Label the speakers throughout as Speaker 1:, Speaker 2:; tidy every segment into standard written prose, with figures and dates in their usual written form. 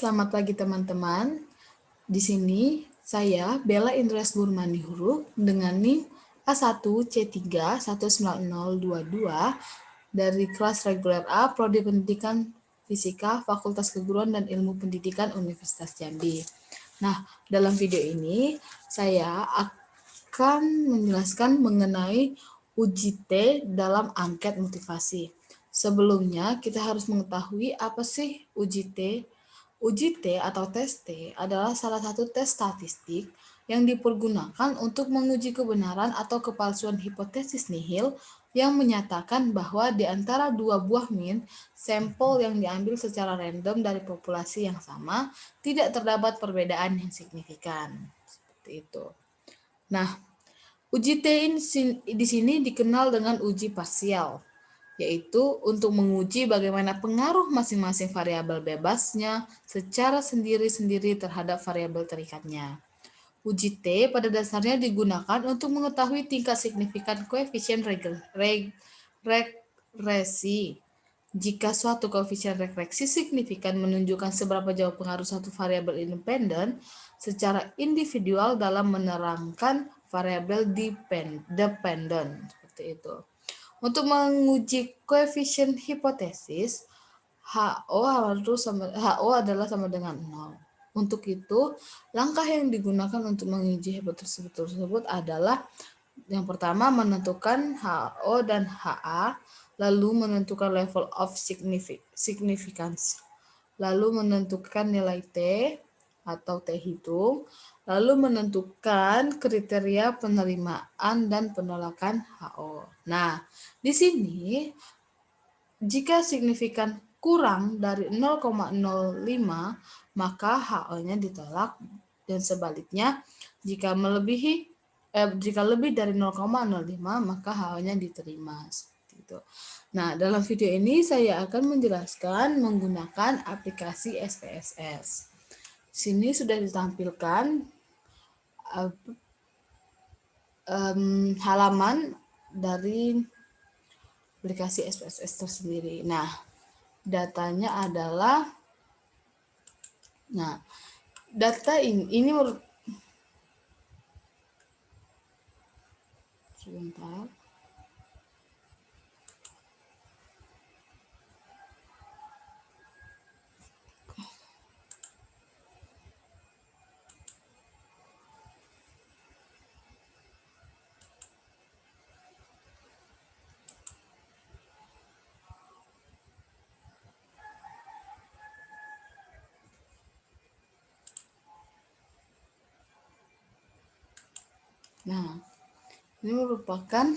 Speaker 1: selamat pagi teman-teman. Di sini saya Bella Indres Burmani Huruf dengan NIM A1C3190022 dari kelas reguler A Prodi Pendidikan Fisika Fakultas Keguruan dan Ilmu Pendidikan Universitas Jambi. Nah, dalam video ini saya akan menjelaskan mengenai uji T dalam angket motivasi. Sebelumnya, kita harus mengetahui apa sih uji T. Uji T atau tes T adalah salah satu tes statistik yang dipergunakan untuk menguji kebenaran atau kepalsuan hipotesis nihil yang menyatakan bahwa di antara dua buah min, sampel yang diambil secara random dari populasi yang sama tidak terdapat perbedaan yang signifikan. Seperti itu. Nah, uji T di sini dikenal dengan uji parsial, yaitu untuk menguji bagaimana pengaruh masing-masing variabel bebasnya secara sendiri-sendiri terhadap variabel terikatnya. Uji T pada dasarnya digunakan untuk mengetahui tingkat signifikan koefisien regresi. Jika suatu koefisien regresi signifikan menunjukkan seberapa jauh pengaruh suatu variabel independen secara individual dalam menerangkan variabel dependen. Seperti itu. Untuk menguji koefisien hipotesis, HO adalah sama dengan 0. Untuk itu, langkah yang digunakan untuk menguji hipotesis tersebut adalah yang pertama menentukan HO dan HA, lalu menentukan level of significance, lalu menentukan nilai T atau T hitung, lalu menentukan kriteria penerimaan dan penolakan HO. Nah, di sini jika signifikan kurang dari 0,05 maka HO-nya ditolak, dan sebaliknya jika lebih dari 0,05 maka HO-nya diterima. Seperti itu. Nah, dalam video ini saya akan menjelaskan menggunakan aplikasi SPSS. Sini sudah ditampilkan halaman dari aplikasi SPSS tersendiri. Nah, datanya adalah, data ini sebentar. Nah, ini merupakan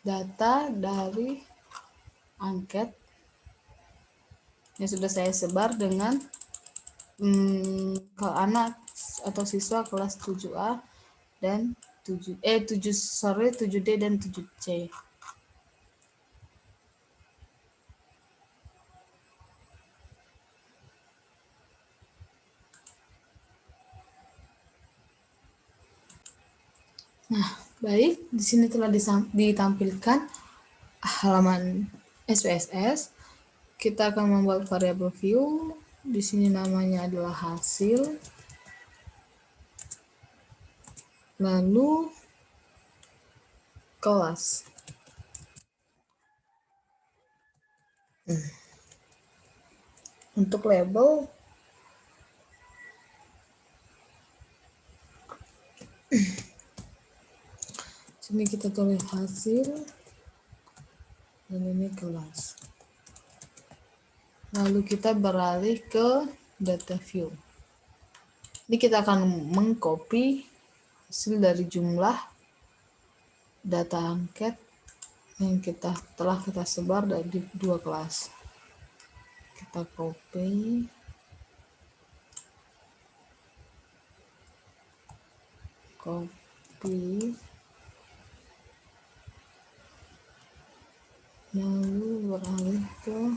Speaker 1: data dari angket yang sudah saya sebar dengan ke anak atau siswa kelas 7A dan 7D dan 7C. Nah, baik, di sini telah ditampilkan halaman SPSS. Kita akan membuat variabel view. Di sini namanya adalah hasil. Lalu kelas. Untuk label sini kita tulis hasil dan ini kelas. Lalu kita beralih ke data view. Ini kita akan mengcopy hasil dari jumlah data angket yang telah kita sebar dari dua kelas. Kita copy, lalu beralih ke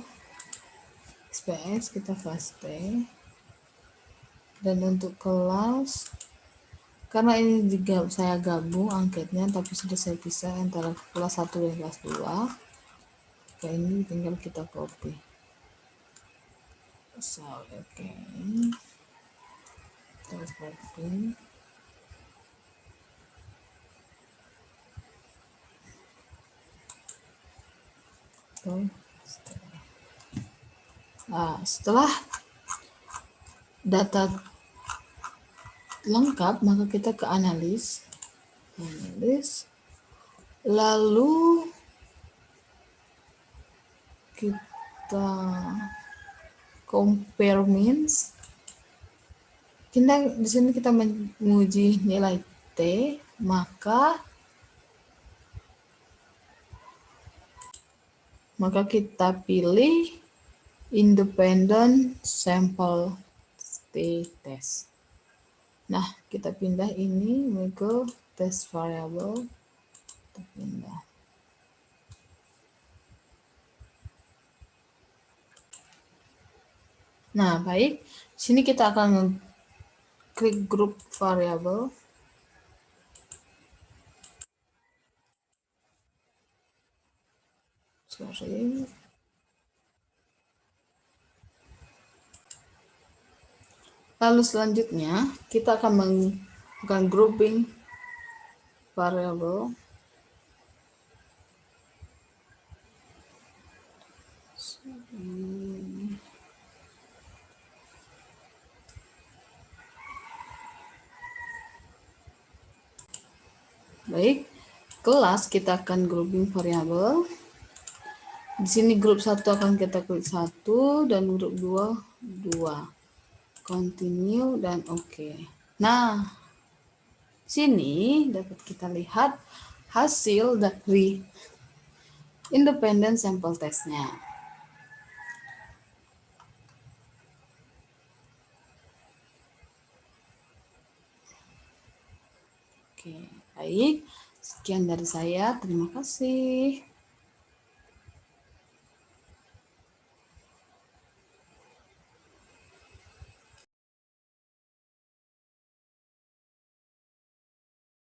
Speaker 1: SPSS, kita paste. Dan untuk kelas, karena ini juga saya gabung angketnya tapi sudah saya pisah antara kelas 1 dan kelas 2, maka ini tinggal kita copy. So, oke. Kita copy. Nah, setelah data lengkap, maka kita ke analis, lalu kita compare means. Di sini kita menguji nilai T, maka kita pilih independent sample t-test. Nah, kita pindah ini ke test variable. Kita pindah. Nah, baik. Sini kita akan klik group variable. Sorry. Lalu selanjutnya kita akan melakukan grouping variable. Baik, kelas kita akan grouping variabel. Di sini grup 1 akan kita klik 1 dan grup 2 2. Continue dan oke. Nah, sini dapat kita lihat hasil dari independent sample testnya. Oke, baik. Sekian dari saya. Terima kasih.